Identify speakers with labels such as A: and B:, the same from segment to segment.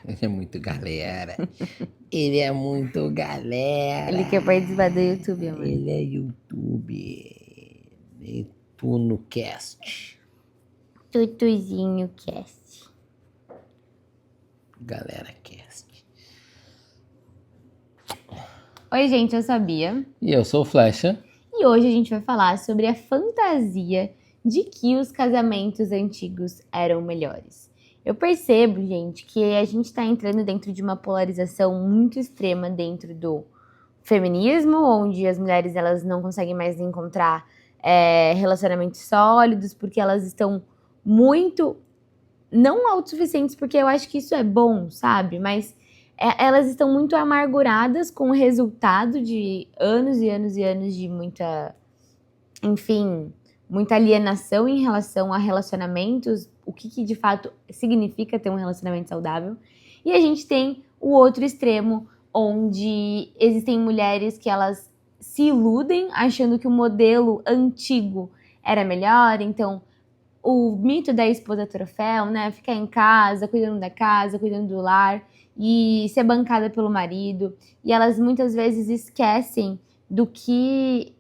A: Ele é muito galera. Ele é muito galera.
B: Ele quer participar do YouTube, amor.
A: Ele é YouTube. Netuno Cast.
B: Tutuzinho Cast.
A: Galera Cast.
B: Oi, gente, eu sabia.
A: E eu sou o Flecha.
B: E hoje a gente vai falar sobre a fantasia de que os casamentos antigos eram melhores. Eu percebo, gente, que a gente está entrando dentro de uma polarização muito extrema dentro do feminismo, onde as mulheres elas não conseguem mais encontrar relacionamentos sólidos, porque elas estão muito, não autossuficientes, porque eu acho que isso é bom, sabe? Mas elas estão muito amarguradas com o resultado de anos e anos e anos de muita, enfim, muita alienação em relação a relacionamentos, o que de fato significa ter um relacionamento saudável. E a gente tem o outro extremo, onde existem mulheres que elas se iludem achando que o modelo antigo era melhor. Então, o mito da esposa troféu, né? Ficar em casa, cuidando do lar e ser bancada pelo marido. E elas muitas vezes esquecem do que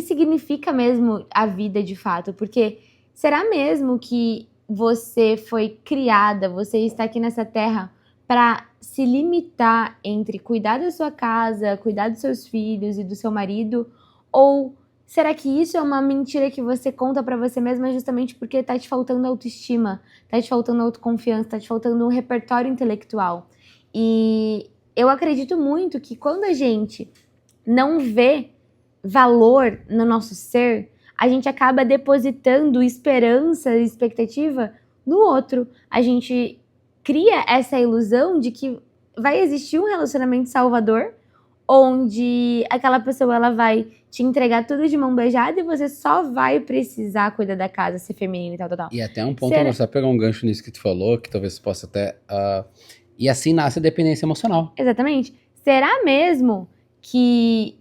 B: significa mesmo a vida de fato. Porque será mesmo que você foi criada, você está aqui nessa terra para se limitar entre cuidar da sua casa, cuidar dos seus filhos e do seu marido? Ou será que isso é uma mentira que você conta pra você mesma justamente porque tá te faltando autoestima, tá te faltando autoconfiança, tá te faltando um repertório intelectual? E eu acredito muito que quando a gente não vê valor no nosso ser, a gente acaba depositando esperança e expectativa no outro. A gente cria essa ilusão de que vai existir um relacionamento salvador, onde aquela pessoa ela vai te entregar tudo de mão beijada e você só vai precisar cuidar da casa, ser feminina e tal.
A: E até um ponto, você pegar um gancho nisso que tu falou, que talvez possa até... E assim nasce a dependência emocional.
B: Exatamente. Será mesmo que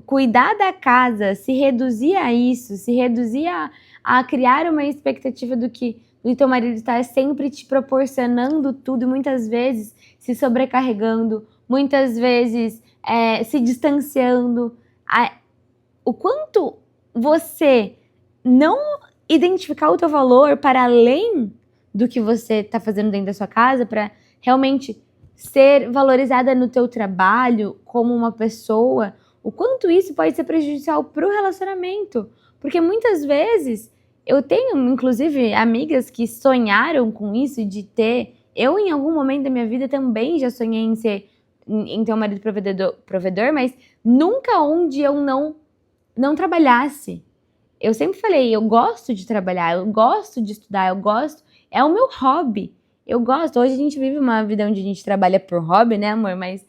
B: cuidar da casa se reduzir a isso, se reduzir a criar uma expectativa do que o teu marido está sempre te proporcionando tudo, muitas vezes se sobrecarregando, muitas vezes se distanciando. O quanto você não identificar o teu valor para além do que você está fazendo dentro da sua casa, para realmente ser valorizada no teu trabalho como uma pessoa, o quanto isso pode ser prejudicial para o relacionamento. Porque muitas vezes eu tenho, inclusive, amigas que sonharam com isso de ter. Eu, em algum momento da minha vida, também já sonhei em ter um marido provedor, mas nunca onde eu não trabalhasse. Eu sempre falei, eu gosto de trabalhar, eu gosto de estudar, eu gosto, é o meu hobby. Eu gosto. Hoje a gente vive uma vida onde a gente trabalha por hobby, né, amor? Mas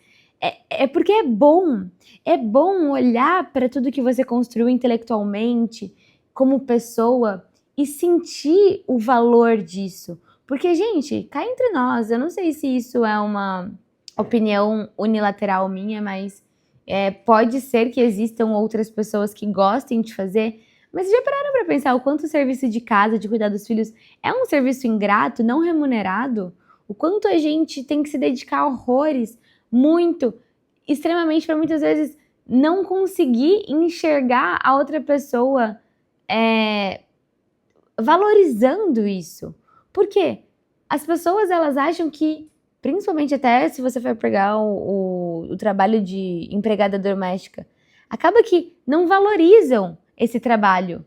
B: é porque é bom. É bom olhar para tudo que você construiu intelectualmente, como pessoa, e sentir o valor disso. Porque, gente, cá entre nós, eu não sei se isso é uma opinião unilateral minha, mas pode ser que existam outras pessoas que gostem de fazer. Mas já pararam para pensar o quanto o serviço de casa, de cuidar dos filhos, é um serviço ingrato, não remunerado? O quanto a gente tem que se dedicar horrores, muito, extremamente, para muitas vezes não conseguir enxergar a outra pessoa valorizando isso. Por quê? As pessoas elas acham que, principalmente até se você for pegar o trabalho de empregada doméstica, acaba que não valorizam esse trabalho.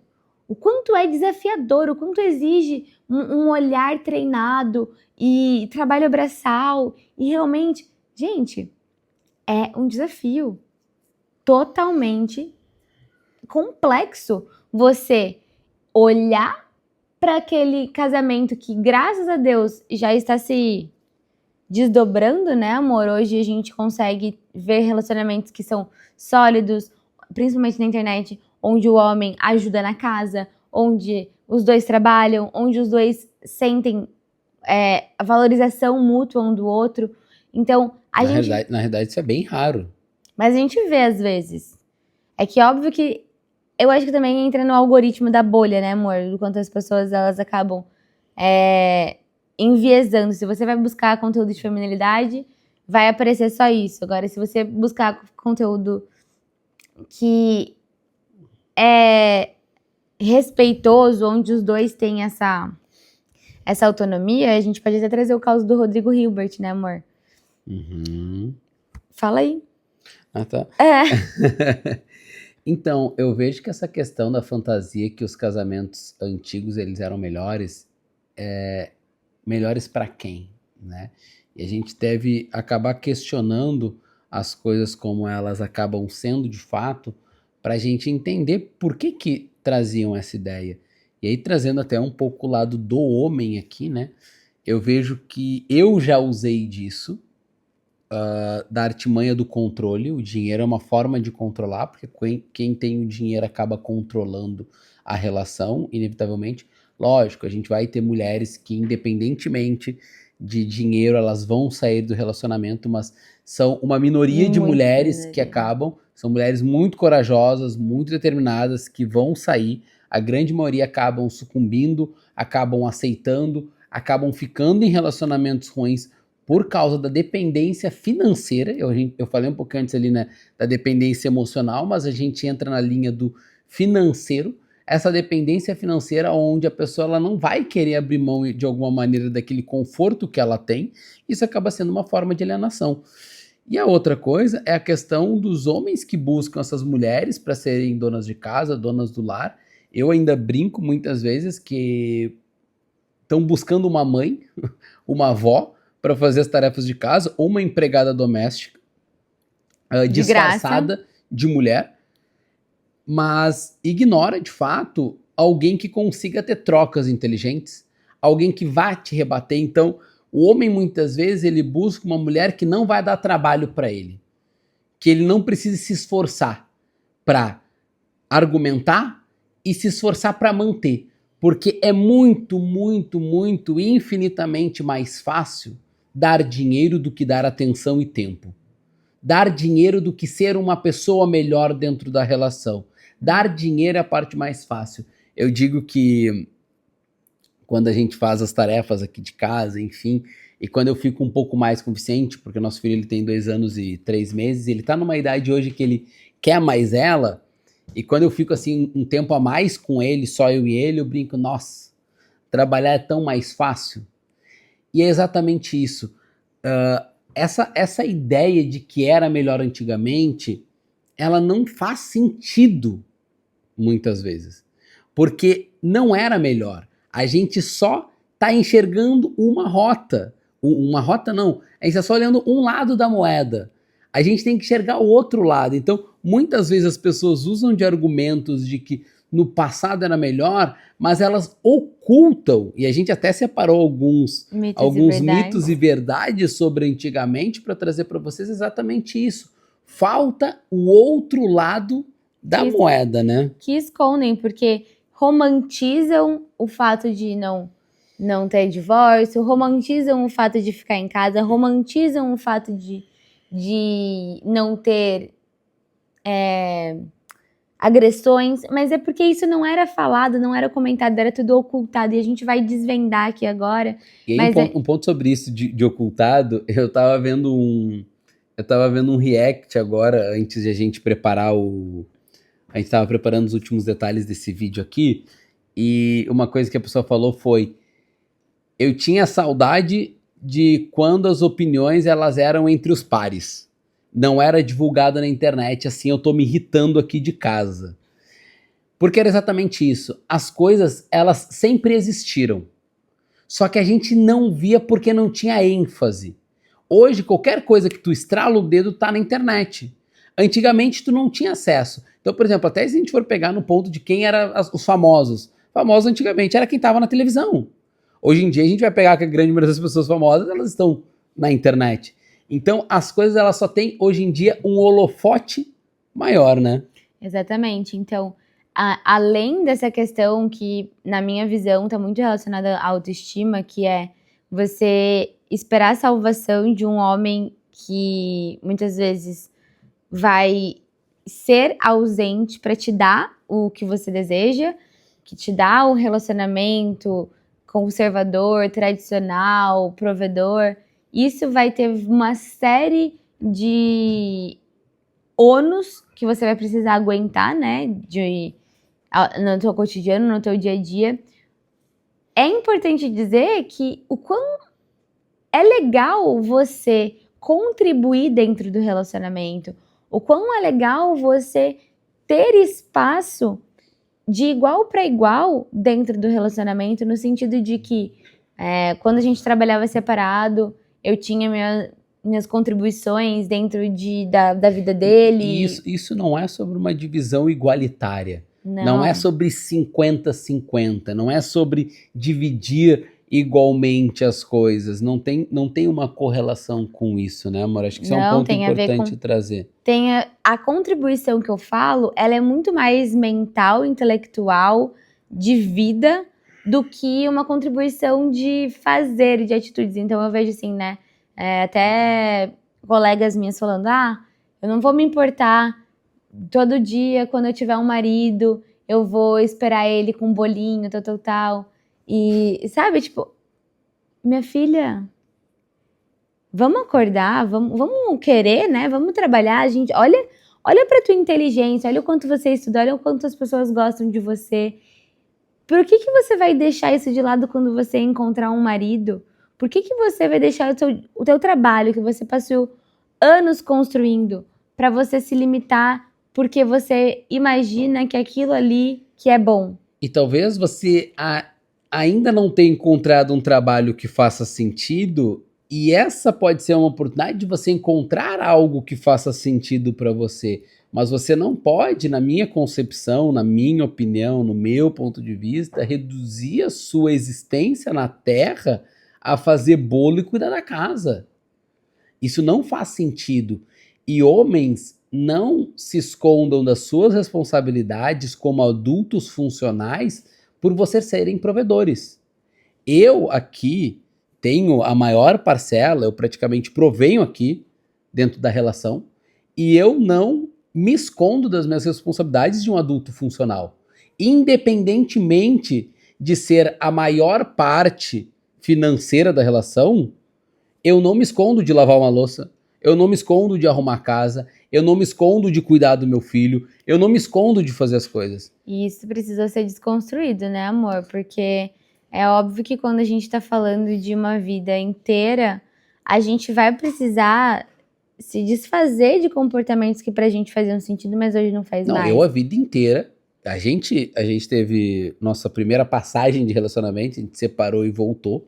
B: O quanto é desafiador, o quanto exige um olhar treinado e trabalho braçal. E realmente, gente, é um desafio totalmente complexo você olhar para aquele casamento que, graças a Deus, já está se desdobrando, né, amor? Hoje a gente consegue ver relacionamentos que são sólidos, principalmente na internet, onde o homem ajuda na casa, onde os dois trabalham, onde os dois sentem a valorização mútua um do outro. Então,
A: Na realidade, isso é bem raro.
B: Mas a gente vê às vezes. É que óbvio que eu acho que também entra no algoritmo da bolha, né, amor? Do quanto as pessoas elas acabam enviesando. Se você vai buscar conteúdo de feminilidade, vai aparecer só isso. Agora, se você buscar conteúdo que é respeitoso, onde os dois têm essa autonomia, a gente pode até trazer o caso do Rodrigo Hilbert, né, amor?
A: Uhum.
B: Fala aí.
A: Ah, tá.
B: É.
A: Então, eu vejo que essa questão da fantasia, que os casamentos antigos eles eram melhores, melhores para quem, né? E a gente deve acabar questionando as coisas como elas acabam sendo de fato, para a gente entender por que traziam essa ideia. E aí, trazendo até um pouco o lado do homem aqui, né? Eu vejo que eu já usei disso, da artimanha do controle. O dinheiro é uma forma de controlar, porque quem tem o dinheiro acaba controlando a relação, inevitavelmente. Lógico, a gente vai ter mulheres que, independentemente de dinheiro, elas vão sair do relacionamento, mas são uma minoria de
B: Muito
A: mulheres que
B: minoria.
A: acabam, são mulheres muito corajosas, muito determinadas, que vão sair. A grande maioria acabam sucumbindo, acabam aceitando, acabam ficando em relacionamentos ruins por causa da dependência financeira. Eu falei um pouquinho antes ali, né, da dependência emocional, mas a gente entra na linha do financeiro. Essa dependência financeira onde a pessoa ela não vai querer abrir mão de alguma maneira daquele conforto que ela tem. Isso acaba sendo uma forma de alienação. E a outra coisa é a questão dos homens que buscam essas mulheres para serem donas de casa, donas do lar. Eu ainda brinco muitas vezes que estão buscando uma mãe, uma avó, para fazer as tarefas de casa, ou uma empregada doméstica,
B: De graça.
A: disfarçada de mulher, mas ignora, de fato, alguém que consiga ter trocas inteligentes, alguém que vá te rebater. Então, o homem, muitas vezes, ele busca uma mulher que não vai dar trabalho para ele, que ele não precisa se esforçar para argumentar e se esforçar para manter, porque é muito, muito, muito, infinitamente mais fácil dar dinheiro do que dar atenção e tempo. Dar dinheiro do que ser uma pessoa melhor dentro da relação. Dar dinheiro é a parte mais fácil. Eu digo que quando a gente faz as tarefas aqui de casa, enfim, e quando eu fico um pouco mais consciente, porque o nosso filho ele tem 2 anos e 3 meses, ele tá numa idade hoje que ele quer mais ela, e quando eu fico assim um tempo a mais com ele, só eu e ele, eu brinco, nossa, trabalhar é tão mais fácil. E é exatamente isso. Essa ideia de que era melhor antigamente, ela não faz sentido muitas vezes. Porque não era melhor. A gente só está enxergando uma rota. Uma rota não. A gente está só olhando um lado da moeda. A gente tem que enxergar o outro lado. Então, muitas vezes as pessoas usam de argumentos de que no passado era melhor, mas elas ocultam, e a gente até separou alguns mitos e verdades sobre antigamente para trazer para vocês exatamente isso. Falta o outro lado da moeda, né?
B: Que escondem, porque romantizam o fato de não ter divórcio, romantizam o fato de ficar em casa, romantizam o fato de não ter agressões, mas é porque isso não era falado, não era comentado, era tudo ocultado, e a gente vai desvendar aqui agora.
A: E aí um ponto sobre isso de ocultado, eu tava vendo um react agora, antes de a gente preparar a gente tava preparando os últimos detalhes desse vídeo aqui, e uma coisa que a pessoa falou foi: eu tinha saudade de quando as opiniões elas eram entre os pares. Não era divulgada na internet, assim, eu tô me irritando aqui de casa. Porque era exatamente isso. As coisas, elas sempre existiram. Só que a gente não via porque não tinha ênfase. Hoje, qualquer coisa que tu estrala o dedo tá na internet. Antigamente, tu não tinha acesso. Então, por exemplo, até se a gente for pegar no ponto de quem eram os famosos. Famosos antigamente era quem tava na televisão. Hoje em dia, a gente vai pegar que a grande maioria das pessoas famosas, elas estão na internet. Então, as coisas, elas só têm, hoje em dia, um holofote maior, né?
B: Exatamente. Então, além dessa questão que, na minha visão, está muito relacionada à autoestima, que é você esperar a salvação de um homem que, muitas vezes, vai ser ausente para te dar o que você deseja, que te dá o relacionamento conservador, tradicional, provedor, isso vai ter uma série de ônus que você vai precisar aguentar, né, no teu cotidiano, no teu dia a dia. É importante dizer que o quão é legal você contribuir dentro do relacionamento, o quão é legal você ter espaço de igual para igual dentro do relacionamento, no sentido de que quando a gente trabalhava separado, eu tinha minhas contribuições dentro da vida dele.
A: E isso não é sobre uma divisão igualitária. Não é sobre 50-50. Não é sobre dividir igualmente as coisas. Não tem uma correlação com isso, né, amor? Acho que isso é um ponto importante trazer.
B: A contribuição que eu falo, ela é muito mais mental, intelectual, de vida, do que uma contribuição de fazer, de atitudes. Então eu vejo assim, né, até colegas minhas falando, eu não vou me importar, todo dia quando eu tiver um marido, eu vou esperar ele com um bolinho, tal. E, sabe, tipo, minha filha, vamos acordar, vamos querer, né? Vamos trabalhar, gente. Olha pra tua inteligência, olha o quanto você estuda, olha o quanto as pessoas gostam de você. Por que você vai deixar isso de lado quando você encontrar um marido? Por que você vai deixar o teu trabalho, que você passou anos construindo, pra você se limitar porque você imagina que aquilo ali que é bom?
A: E talvez você ainda não tenha encontrado um trabalho que faça sentido, e essa pode ser uma oportunidade de você encontrar algo que faça sentido para você. Mas você não pode, na minha concepção, na minha opinião, no meu ponto de vista, reduzir a sua existência na Terra a fazer bolo e cuidar da casa. Isso não faz sentido. E homens, não se escondam das suas responsabilidades como adultos funcionais por vocês serem provedores. Eu aqui tenho a maior parcela, eu praticamente provenho aqui dentro da relação, e eu não me escondo das minhas responsabilidades de um adulto funcional. Independentemente de ser a maior parte financeira da relação, eu não me escondo de lavar uma louça, eu não me escondo de arrumar a casa, eu não me escondo de cuidar do meu filho, eu não me escondo de fazer as coisas.
B: E isso precisa ser desconstruído, né, amor? Porque é óbvio que quando a gente tá falando de uma vida inteira, a gente vai precisar se desfazer de comportamentos que pra gente faziam sentido, mas hoje não faz mais.
A: Não, eu a vida inteira, a gente teve nossa primeira passagem de relacionamento, a gente separou e voltou.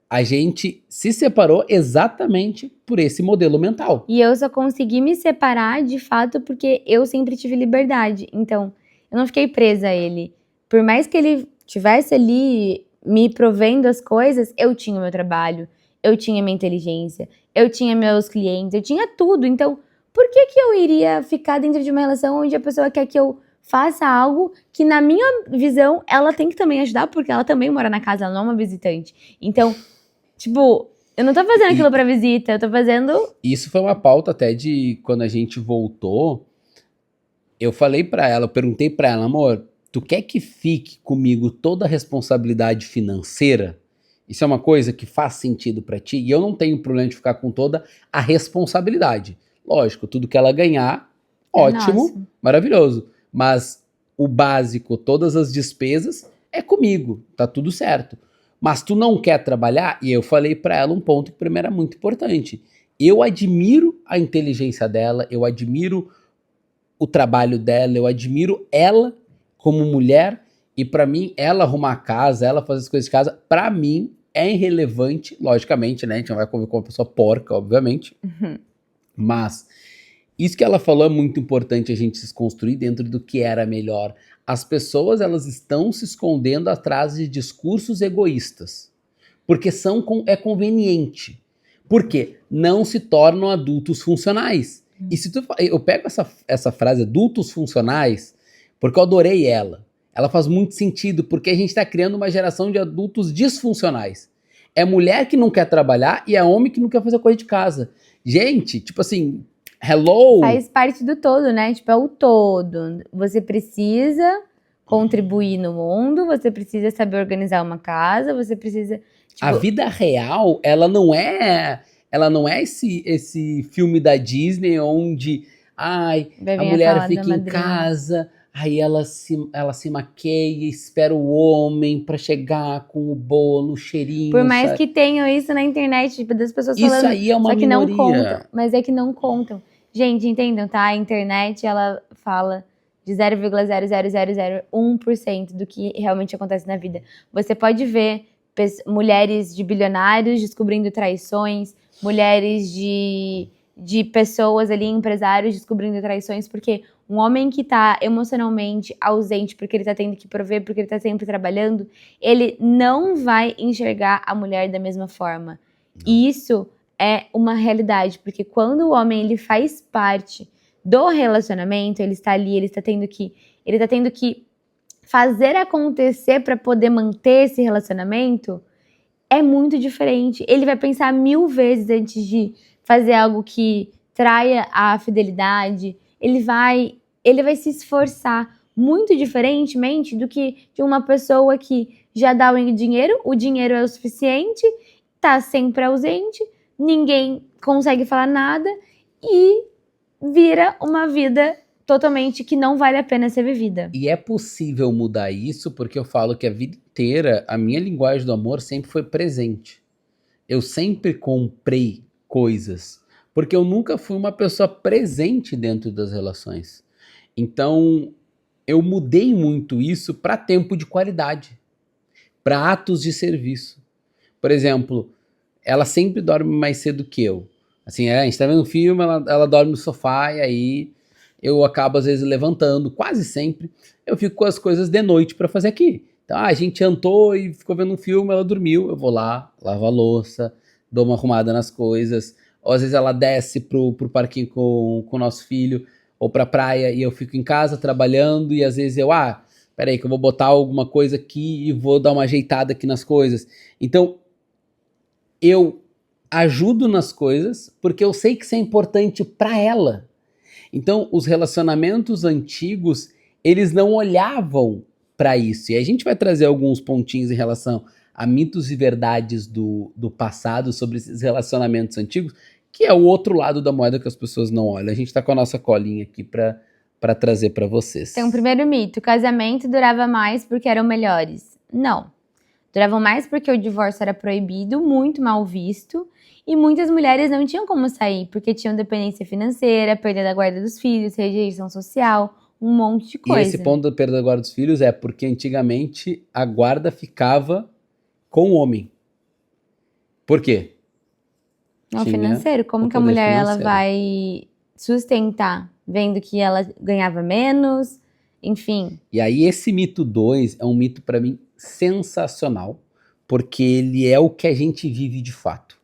A: A gente se separou exatamente por esse modelo mental.
B: E eu só consegui me separar, de fato, porque eu sempre tive liberdade. Então, eu não fiquei presa a ele. Por mais que ele tivesse ali me provendo as coisas, eu tinha o meu trabalho, eu tinha minha inteligência, eu tinha meus clientes, eu tinha tudo. Então, por que eu iria ficar dentro de uma relação onde a pessoa quer que eu faça algo que, na minha visão, ela tem que também ajudar, porque ela também mora na casa, ela não é uma visitante. Então, tipo, eu não tô fazendo aquilo pra visita, eu tô fazendo...
A: Isso foi uma pauta até de quando a gente voltou. Eu falei pra ela, eu perguntei pra ela, amor, tu quer que fique comigo toda a responsabilidade financeira? Isso é uma coisa que faz sentido pra ti? E eu não tenho problema de ficar com toda a responsabilidade. Lógico, tudo que ela ganhar, ótimo, maravilhoso. Mas o básico, todas as despesas, é comigo, tá tudo certo. Mas tu não quer trabalhar? E eu falei pra ela um ponto que pra mim era muito importante. Eu admiro a inteligência dela, eu admiro o trabalho dela, eu admiro ela como mulher, e pra mim, ela arrumar a casa, ela fazer as coisas de casa, pra mim é irrelevante, logicamente, né? A gente não vai conviver com uma pessoa porca, obviamente. Mas isso que ela falou é muito importante a gente se construir dentro do que era melhor. As pessoas, elas estão se escondendo atrás de discursos egoístas, porque é conveniente, porque não se tornam adultos funcionais. E se eu pego essa frase, adultos funcionais, porque eu adorei ela. Ela faz muito sentido, porque a gente está criando uma geração de adultos disfuncionais. É mulher que não quer trabalhar e é homem que não quer fazer coisa de casa. Gente, tipo assim, hello!
B: Faz parte do todo, né? Tipo, é o todo. Você precisa contribuir no mundo, você precisa saber organizar uma casa, você precisa...
A: A vida real, ela não é esse filme da Disney onde a mulher fica em casa, aí ela se maqueia, espera o homem pra chegar com o bolo, o cheirinho.
B: Por mais que tenham isso na internet, tipo, das pessoas
A: isso
B: falando,
A: aí é uma
B: só que
A: minoria.
B: não contam, mas é que não contam. Gente, entendam, tá? A internet, ela fala de 0,00001% do que realmente acontece na vida. Você pode ver mulheres de bilionários descobrindo traições, mulheres de pessoas ali, empresários descobrindo traições, porque um homem que tá emocionalmente ausente, porque ele tá tendo que prover, porque ele tá sempre trabalhando, ele não vai enxergar a mulher da mesma forma. E isso é uma realidade, porque quando o homem ele faz parte do relacionamento, ele está ali, ele tá tendo que fazer acontecer para poder manter esse relacionamento, é muito diferente. Ele vai pensar 1000 vezes antes de fazer algo que traia a fidelidade. Ele vai se esforçar muito diferentemente do que de uma pessoa que já dá o dinheiro é o suficiente, tá sempre ausente, ninguém consegue falar nada e vira uma vida totalmente que não vale a pena ser vivida.
A: E é possível mudar isso porque eu falo que a vida inteira a minha linguagem do amor sempre foi presente. Eu sempre comprei coisas, porque eu nunca fui uma pessoa presente dentro das relações. Então, eu mudei muito isso para tempo de qualidade, para atos de serviço. Por exemplo, ela sempre dorme mais cedo que eu. Assim, a gente tá vendo um filme, ela dorme no sofá e aí eu acabo às vezes levantando, quase sempre. Eu fico com as coisas de noite para fazer aqui. Então, a gente jantou e ficou vendo um filme, ela dormiu, eu vou lá, lavo a louça, dou uma arrumada nas coisas. Ou às vezes ela desce pro parquinho com o nosso filho, ou pra praia, e eu fico em casa trabalhando, e às vezes peraí que eu vou botar alguma coisa aqui e vou dar uma ajeitada aqui nas coisas. Então, eu ajudo nas coisas, porque eu sei que isso é importante pra ela. Então, os relacionamentos antigos, eles não olhavam para isso. E a gente vai trazer alguns pontinhos em relação a mitos e verdades do passado sobre esses relacionamentos antigos, que é o outro lado da moeda que as pessoas não olham. A gente tá com a nossa colinha aqui para trazer para vocês.
B: Então, o primeiro mito, o casamento durava mais porque eram melhores. Não. Duravam mais porque o divórcio era proibido, muito mal visto, e muitas mulheres não tinham como sair, porque tinham dependência financeira, perda da guarda dos filhos, rejeição social, um monte de coisa.
A: E esse ponto da perda da guarda dos filhos é porque antigamente a guarda ficava com o homem. Por quê?
B: Não, financeiro. Como que a mulher ela vai sustentar, vendo que ela ganhava menos, enfim.
A: E aí esse mito 2 é um mito para mim sensacional, porque ele é o que a gente vive de fato.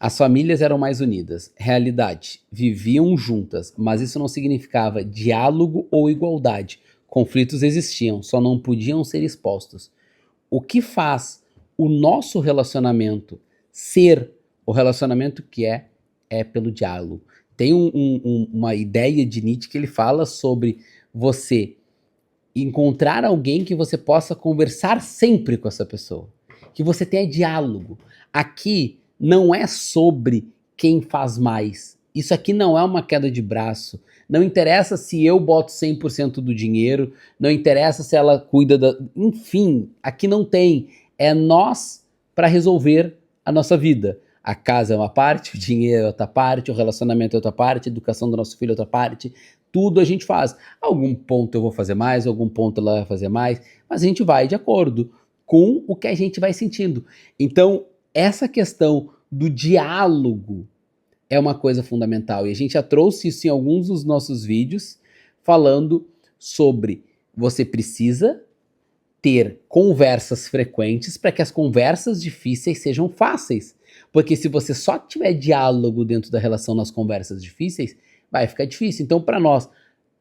A: As famílias eram mais unidas. Realidade, viviam juntas, mas isso não significava diálogo ou igualdade. Conflitos existiam, só não podiam ser expostos. O que faz o nosso relacionamento ser o relacionamento que é pelo diálogo. Tem uma ideia de Nietzsche que ele fala sobre você encontrar alguém que você possa conversar sempre com essa pessoa. Que você tenha diálogo. Aqui não é sobre quem faz mais. Isso aqui não é uma queda de braço. Não interessa se eu boto 100% do dinheiro, não interessa se ela cuida da... Enfim, aqui não tem. É nós para resolver a nossa vida. A casa é uma parte, o dinheiro é outra parte, o relacionamento é outra parte, a educação do nosso filho é outra parte. Tudo a gente faz. Algum ponto eu vou fazer mais, algum ponto ela vai fazer mais, mas a gente vai de acordo com o que a gente vai sentindo. Então, essa questão do diálogo é uma coisa fundamental. E a gente já trouxe isso em alguns dos nossos vídeos, falando sobre você precisa ter conversas frequentes para que as conversas difíceis sejam fáceis. Porque se você só tiver diálogo dentro da relação nas conversas difíceis, vai ficar difícil. Então, para nós,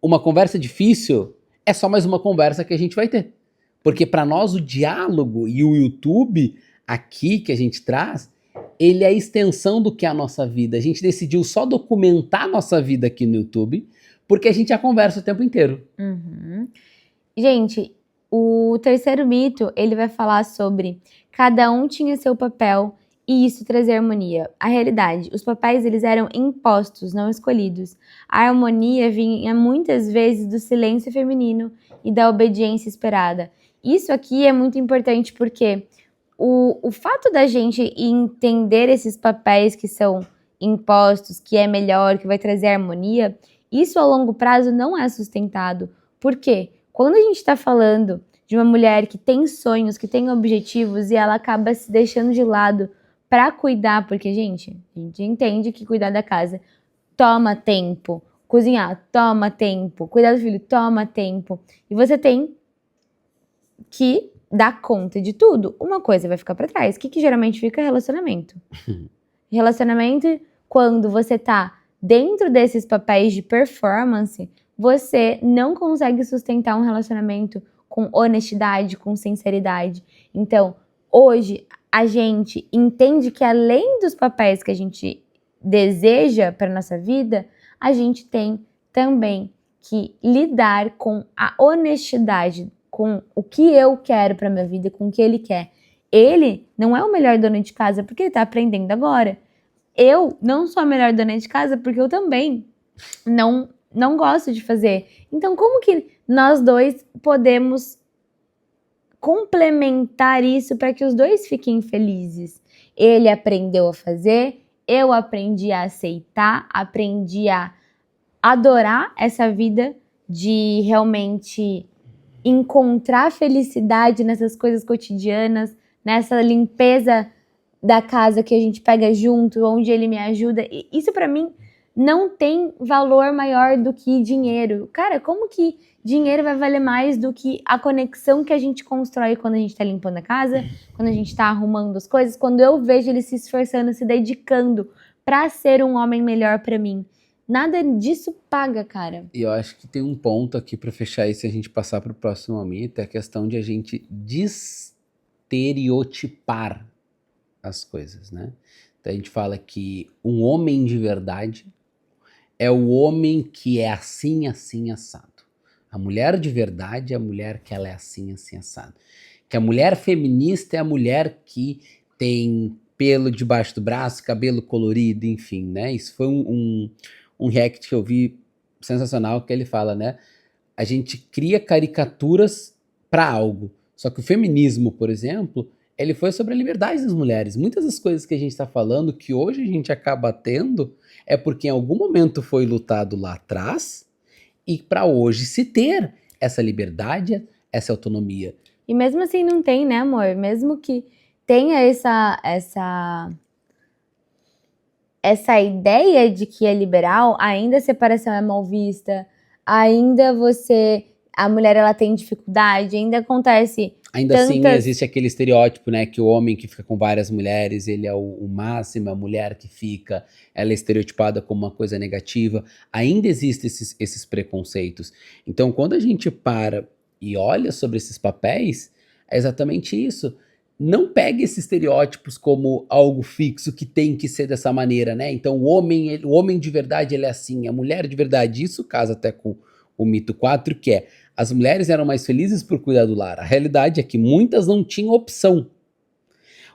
A: uma conversa difícil é só mais uma conversa que a gente vai ter. Porque para nós o diálogo e o YouTube aqui que a gente traz, ele é a extensão do que é a nossa vida. A gente decidiu só documentar a nossa vida aqui no YouTube, porque a gente já conversa o tempo inteiro.
B: Uhum. Gente, O terceiro mito, ele vai falar sobre cada um tinha seu papel e isso trazer harmonia. A realidade, os papéis eles eram impostos, não escolhidos. A harmonia vinha muitas vezes do silêncio feminino e da obediência esperada. Isso aqui é muito importante porque o fato da gente entender esses papéis que são impostos, que é melhor, que vai trazer harmonia, isso a longo prazo não é sustentado. Por quê? Quando a gente está falando de uma mulher que tem sonhos, que tem objetivos e ela acaba se deixando de lado para cuidar, porque, gente, a gente entende que cuidar da casa toma tempo, cozinhar toma tempo, cuidar do filho toma tempo, e você tem que dar conta de tudo. Uma coisa vai ficar para trás. O que geralmente fica? Relacionamento. Relacionamento, quando você tá dentro desses papéis de performance, você não consegue sustentar um relacionamento com honestidade, com sinceridade. Então, hoje, a gente entende que além dos papéis que a gente deseja para nossa vida, a gente tem também que lidar com a honestidade, com o que eu quero para minha vida, com o que ele quer. Ele não é o melhor dono de casa porque ele tá aprendendo agora. Eu não sou a melhor dona de casa porque eu também não gosto de fazer. Então, como que nós dois podemos complementar isso para que os dois fiquem felizes? Ele aprendeu a fazer, eu aprendi a aceitar, aprendi a adorar essa vida de realmente encontrar felicidade nessas coisas cotidianas, nessa limpeza da casa que a gente pega junto, onde ele me ajuda. E isso para mim não tem valor maior do que dinheiro. Cara, como que dinheiro vai valer mais do que a conexão que a gente constrói quando a gente tá limpando a casa, quando a gente tá arrumando as coisas, quando eu vejo ele se esforçando, se dedicando para ser um homem melhor para mim. Nada disso paga, cara.
A: E eu acho que tem um ponto aqui para fechar isso e a gente passar para o próximo mito, é a questão de a gente estereotipar as coisas, né? Então a gente fala que um homem de verdade é o homem que é assim, assim, assado. A mulher de verdade é a mulher que ela é assim, assim, assado. Que a mulher feminista é a mulher que tem pelo debaixo do braço, cabelo colorido, enfim, né? Isso foi um react que eu vi sensacional, que ele fala, né? A gente cria caricaturas para algo. Só que o feminismo, por exemplo, ele foi sobre a liberdade das mulheres. Muitas das coisas que a gente está falando, que hoje a gente acaba tendo, é porque em algum momento foi lutado lá atrás e para hoje se ter essa liberdade, essa autonomia.
B: E mesmo assim não tem, né, amor? Mesmo que tenha essa ideia de que é liberal, ainda a separação é mal vista, ainda a mulher ela tem dificuldade, ainda acontece
A: Ainda assim existe aquele estereótipo, né, que o homem que fica com várias mulheres, ele é o máximo, a mulher que fica, ela é estereotipada como uma coisa negativa. Ainda existem esses preconceitos. Então, quando a gente para e olha sobre esses papéis, é exatamente isso. Não pegue esses estereótipos como algo fixo que tem que ser dessa maneira, né? Então, o homem de verdade, ele é assim, a mulher de verdade. Isso casa até com o mito 4, que é: as mulheres eram mais felizes por cuidar do lar. A realidade é que muitas não tinham opção.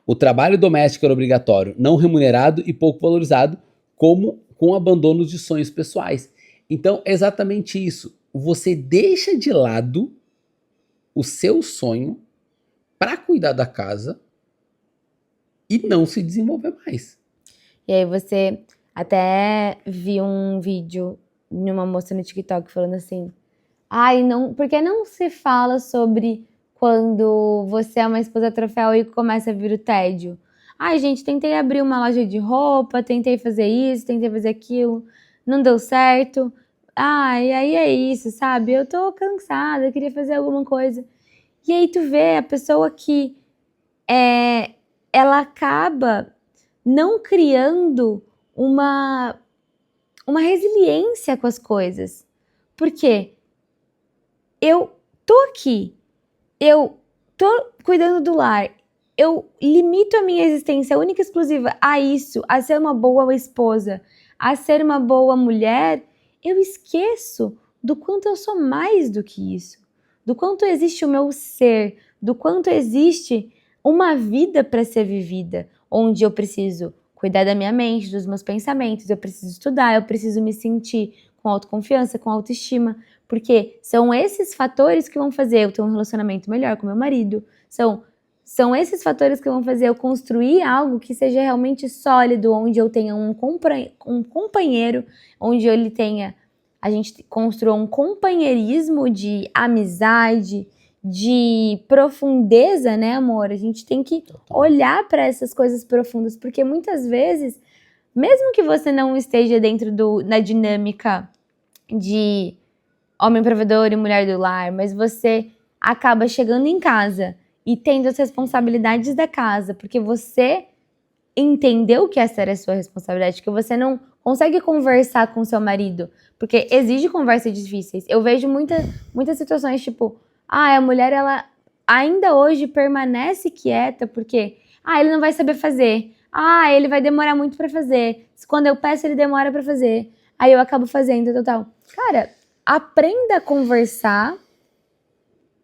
A: O trabalho doméstico era obrigatório, não remunerado e pouco valorizado, como com abandono de sonhos pessoais. Então, é exatamente isso. Você deixa de lado o seu sonho para cuidar da casa e não se desenvolver mais.
B: E aí você até viu um vídeo de uma moça no TikTok falando assim: ai, não, por que não se fala sobre quando você é uma esposa troféu e começa a vir o tédio? Ai, gente, tentei abrir uma loja de roupa, tentei fazer isso, tentei fazer aquilo, não deu certo. Ai, aí é isso, sabe? Eu tô cansada, eu queria fazer alguma coisa. E aí tu vê a pessoa que ela acaba não criando uma resiliência com as coisas. Por quê? Eu tô aqui, eu tô cuidando do lar, eu limito a minha existência única e exclusiva a isso, a ser uma boa esposa, a ser uma boa mulher, eu esqueço do quanto eu sou mais do que isso. do quanto existe o meu ser, do quanto existe uma vida para ser vivida, onde eu preciso cuidar da minha mente, dos meus pensamentos, eu preciso estudar, eu preciso me sentir com autoconfiança, com autoestima, porque são esses fatores que vão fazer eu ter um relacionamento melhor com meu marido, são esses fatores que vão fazer eu construir algo que seja realmente sólido, onde eu tenha um companheiro, onde a gente construa um companheirismo de amizade, de profundeza, né, amor? A gente tem que olhar para essas coisas profundas, porque muitas vezes, mesmo que você não esteja dentro da dinâmica de homem provedor e mulher do lar, mas você acaba chegando em casa e tendo as responsabilidades da casa, porque você entendeu que essa era a sua responsabilidade, que você não consegue conversar com seu marido, porque exige conversas difíceis. Eu vejo muitas situações, tipo, a mulher, ela ainda hoje permanece quieta, porque, ele não vai saber fazer, ele vai demorar muito pra fazer, quando eu peço ele demora pra fazer, aí eu acabo fazendo, total. Cara, aprenda a conversar,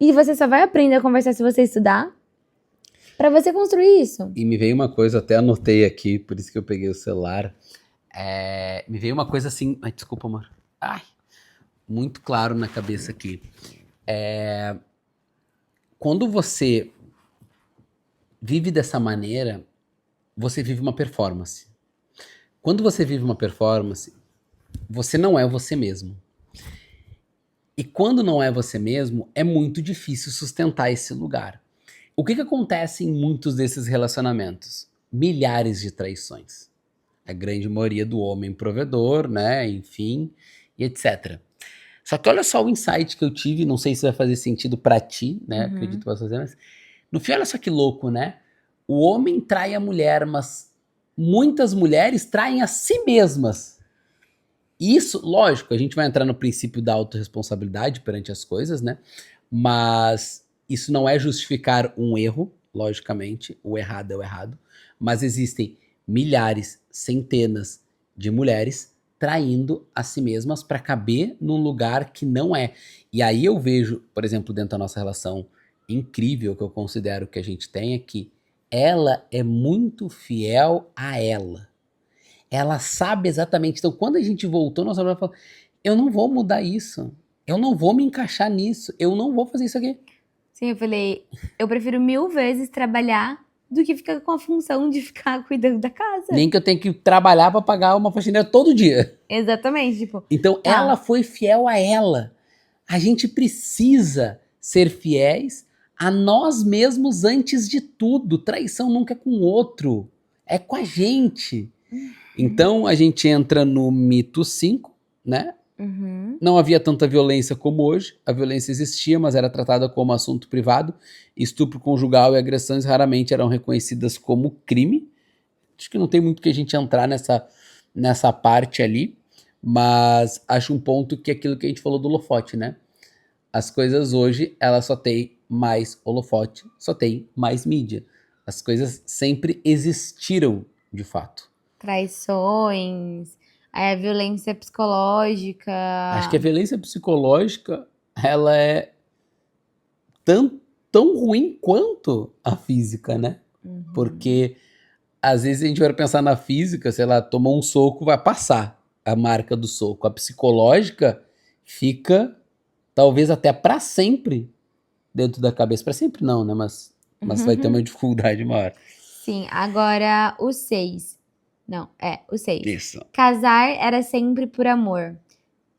B: e você só vai aprender a conversar se você estudar, pra você construir isso.
A: E me veio uma coisa, até anotei aqui, por isso que eu peguei o celular. Me veio uma coisa assim. Ai, desculpa, amor. Ai, muito claro na cabeça aqui. Quando você vive dessa maneira, você vive uma performance. Quando você vive uma performance, você não é você mesmo. E quando não é você mesmo, é muito difícil sustentar esse lugar. O que acontece em muitos desses relacionamentos? Milhares de traições. A grande maioria do homem provedor, né? Enfim, e etc. Só que olha só o insight que eu tive, não sei se vai fazer sentido pra ti, né? Acredito que vai fazer, mas no fim, olha só que louco, né? O homem trai a mulher, mas muitas mulheres traem a si mesmas. Isso, lógico, a gente vai entrar no princípio da autorresponsabilidade perante as coisas, né? Mas isso não é justificar um erro, logicamente, o errado é o errado, mas existem milhares, centenas de mulheres traindo a si mesmas para caber num lugar que não é. E aí eu vejo, por exemplo, dentro da nossa relação incrível que eu considero que a gente tem é que ela é muito fiel a ela. Ela sabe exatamente. Então, quando a gente voltou, nossa mulher falou: eu não vou mudar isso. Eu não vou me encaixar nisso. Eu não vou fazer isso aqui.
B: Sim, eu falei, eu prefiro 1000 vezes trabalhar do que ficar com a função de ficar cuidando da casa.
A: Nem que eu tenha que trabalhar pra pagar uma faxineira todo dia.
B: Exatamente, tipo.
A: Então, ela foi fiel a ela. A gente precisa ser fiéis a nós mesmos antes de tudo. Traição nunca é com o outro. É com a gente. Então, a gente entra no mito 5, né? Não havia tanta violência como hoje. A violência existia, mas era tratada como assunto privado. Estupro conjugal e agressões raramente eram reconhecidas como crime. Acho que não tem muito que a gente entrar nessa parte ali. Mas acho um ponto que é aquilo que a gente falou do holofote, né? As coisas hoje, elas só têm mais holofote, só tem mais mídia. As coisas sempre existiram, de fato.
B: Traições, a violência psicológica.
A: Acho que a violência psicológica, ela é tão ruim quanto a física, né? Porque às vezes a gente vai pensar na física, sei lá, tomou um soco, vai passar a marca do soco. A psicológica fica, talvez até para sempre, dentro da cabeça. Para sempre não, né? Mas vai ter uma dificuldade maior.
B: Sim, agora o 6. Não, o 6.
A: Isso.
B: Casar era sempre por amor.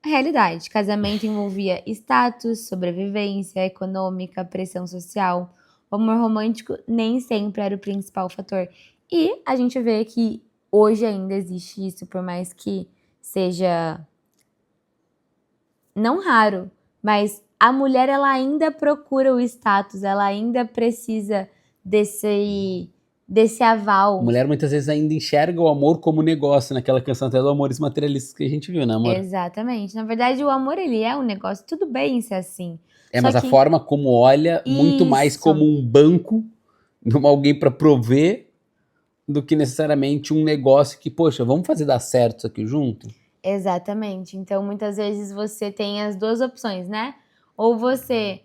B: Realidade, casamento envolvia status, sobrevivência econômica, pressão social. O amor romântico nem sempre era o principal fator. E a gente vê que hoje ainda existe isso, por mais que seja não raro, mas a mulher ela ainda procura o status, ela ainda precisa desse aval.
A: A mulher muitas vezes ainda enxerga o amor como negócio, naquela canção até do Amores Materialistas que a gente viu, né, amor?
B: Exatamente. Na verdade, o amor, ele é um negócio. Tudo bem ser assim.
A: Mas a forma como olha, muito mais como um banco, como alguém para prover, do que necessariamente um negócio que, poxa, vamos fazer dar certo isso aqui junto?
B: Exatamente. Então, muitas vezes você tem as duas opções, né? Ou você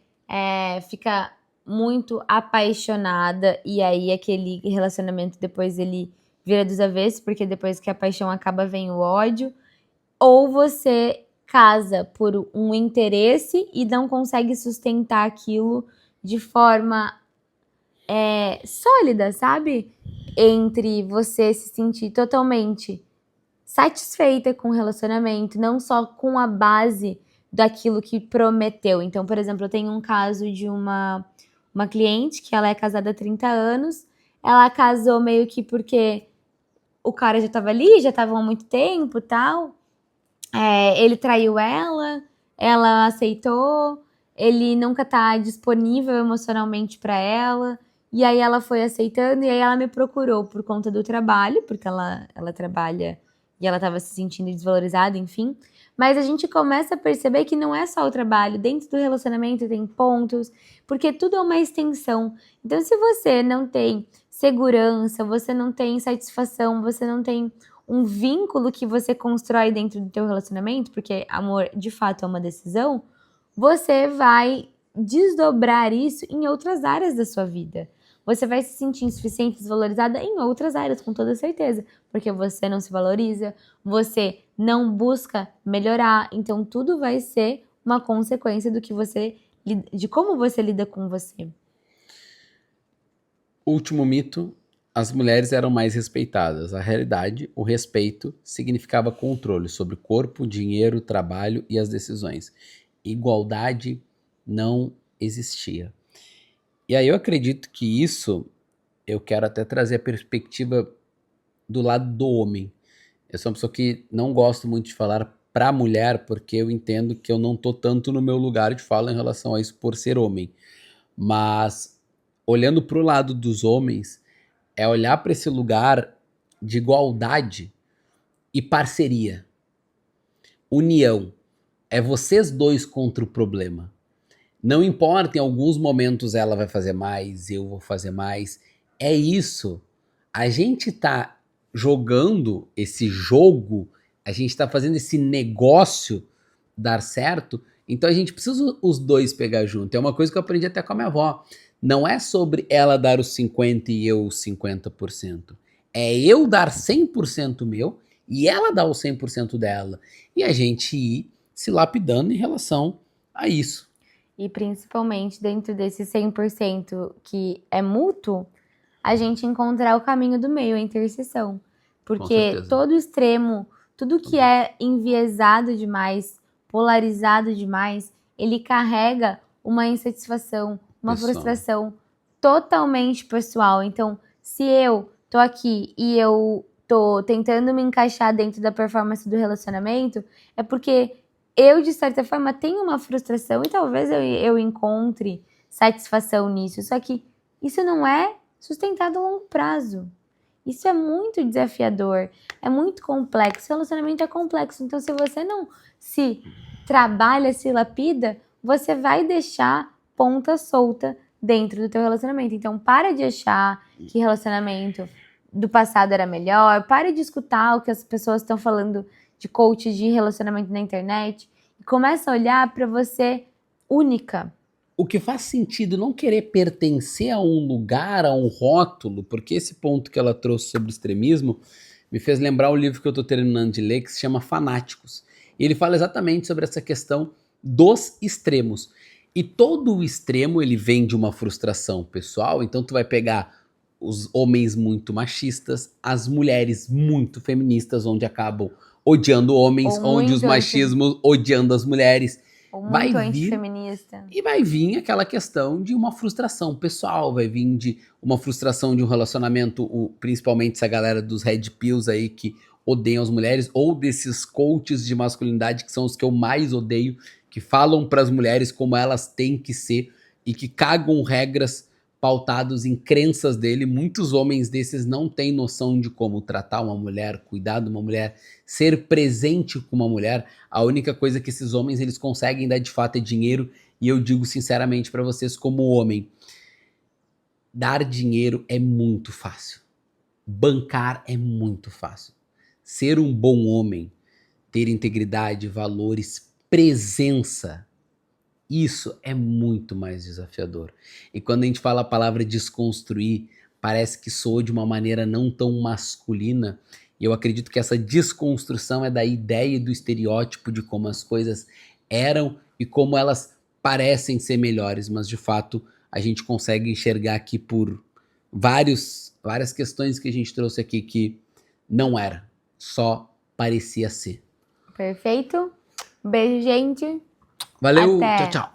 B: fica muito apaixonada e aí aquele relacionamento depois ele vira dos avessos, porque depois que a paixão acaba vem o ódio, ou você casa por um interesse e não consegue sustentar aquilo de forma sólida, sabe? Entre você se sentir totalmente satisfeita com o relacionamento, não só com a base daquilo que prometeu. Então, por exemplo, eu tenho um caso de uma cliente que ela é casada há 30 anos, ela casou meio que porque o cara já estava ali, já estavam há muito tempo e tal. Ele traiu ela aceitou, ele nunca tá disponível emocionalmente para ela. E aí ela foi aceitando, e aí ela me procurou por conta do trabalho, porque ela trabalha e ela estava se sentindo desvalorizada, enfim. Mas a gente começa a perceber que não é só o trabalho, dentro do relacionamento tem pontos, porque tudo é uma extensão. Então, se você não tem segurança, você não tem satisfação, você não tem um vínculo que você constrói dentro do teu relacionamento, porque amor de fato é uma decisão, você vai desdobrar isso em outras áreas da sua vida. Você vai se sentir insuficiente, desvalorizada em outras áreas, com toda certeza, porque você não se valoriza, você não busca melhorar, então tudo vai ser uma consequência do que você, de como você lida com você.
A: Último mito, as mulheres eram mais respeitadas. A realidade, o respeito significava controle sobre corpo, dinheiro, trabalho e as decisões. Igualdade não existia. E aí eu acredito que isso, eu quero até trazer a perspectiva do lado do homem. Eu sou uma pessoa que não gosto muito de falar pra mulher, porque eu entendo que eu não tô tanto no meu lugar de fala em relação a isso por ser homem. Mas olhando pro lado dos homens, é olhar para esse lugar de igualdade e parceria, união. É vocês dois contra o problema. Não importa, em alguns momentos ela vai fazer mais, eu vou fazer mais. É isso. A gente tá jogando esse jogo, a gente tá fazendo esse negócio dar certo, então a gente precisa os dois pegar junto. É uma coisa que eu aprendi até com a minha avó. Não é sobre ela dar os 50 e eu os 50%. É eu dar 100% meu e ela dar os 100% dela. E a gente ir se lapidando em relação a isso.
B: E principalmente dentro desse 100% que é mútuo, a gente encontrar o caminho do meio, a interseção.
A: Com
B: Porque
A: certeza.
B: todo extremo, tudo que é enviesado demais, polarizado demais, ele carrega uma insatisfação, uma
A: Pessoal.
B: frustração totalmente pessoal. Então, se eu tô aqui e eu tô tentando me encaixar dentro da performance do relacionamento, é porque eu, de certa forma, tenho uma frustração e talvez eu encontre satisfação nisso. Só que isso não é sustentado a longo prazo. Isso é muito desafiador, é muito complexo. O relacionamento é complexo, então se você não se trabalha, se lapida, você vai deixar ponta solta dentro do teu relacionamento. Então para de achar que relacionamento do passado era melhor, pare de escutar o que as pessoas estão falando de coach de relacionamento na internet e começa a olhar para você única.
A: O que faz sentido não querer pertencer a um lugar, a um rótulo, porque esse ponto que ela trouxe sobre extremismo me fez lembrar um livro que eu estou terminando de ler que se chama Fanáticos. E ele fala exatamente sobre essa questão dos extremos. E todo o extremo ele vem de uma frustração pessoal, então tu vai pegar os homens muito machistas, as mulheres muito feministas, onde acabam odiando homens,
B: Ou
A: onde os
B: muito
A: machismos odiando as mulheres.
B: ou
A: Vai
B: muito
A: vir
B: antifeminista.
A: e vai vir aquela questão de uma frustração pessoal, vai vir de uma frustração de um relacionamento, principalmente essa galera dos red pills aí que odeiam as mulheres, ou desses coaches de masculinidade que são os que eu mais odeio, que falam para as mulheres como elas têm que ser e que cagam regras pautados em crenças dele. Muitos homens desses não têm noção de como tratar uma mulher, cuidar de uma mulher, ser presente com uma mulher. A única coisa que esses homens eles conseguem dar de fato é dinheiro. E eu digo sinceramente para vocês como homem, dar dinheiro é muito fácil. Bancar é muito fácil. Ser um bom homem, ter integridade, valores, presença Isso é muito mais desafiador. E quando a gente fala a palavra desconstruir, parece que soa de uma maneira não tão masculina. E eu acredito que essa desconstrução é da ideia e do estereótipo de como as coisas eram e como elas parecem ser melhores, mas de fato a gente consegue enxergar aqui por várias questões que a gente trouxe aqui que não era, só parecia ser.
B: Perfeito? Beijo, gente.
A: Valeu, tchau,
B: Até!
A: tchau.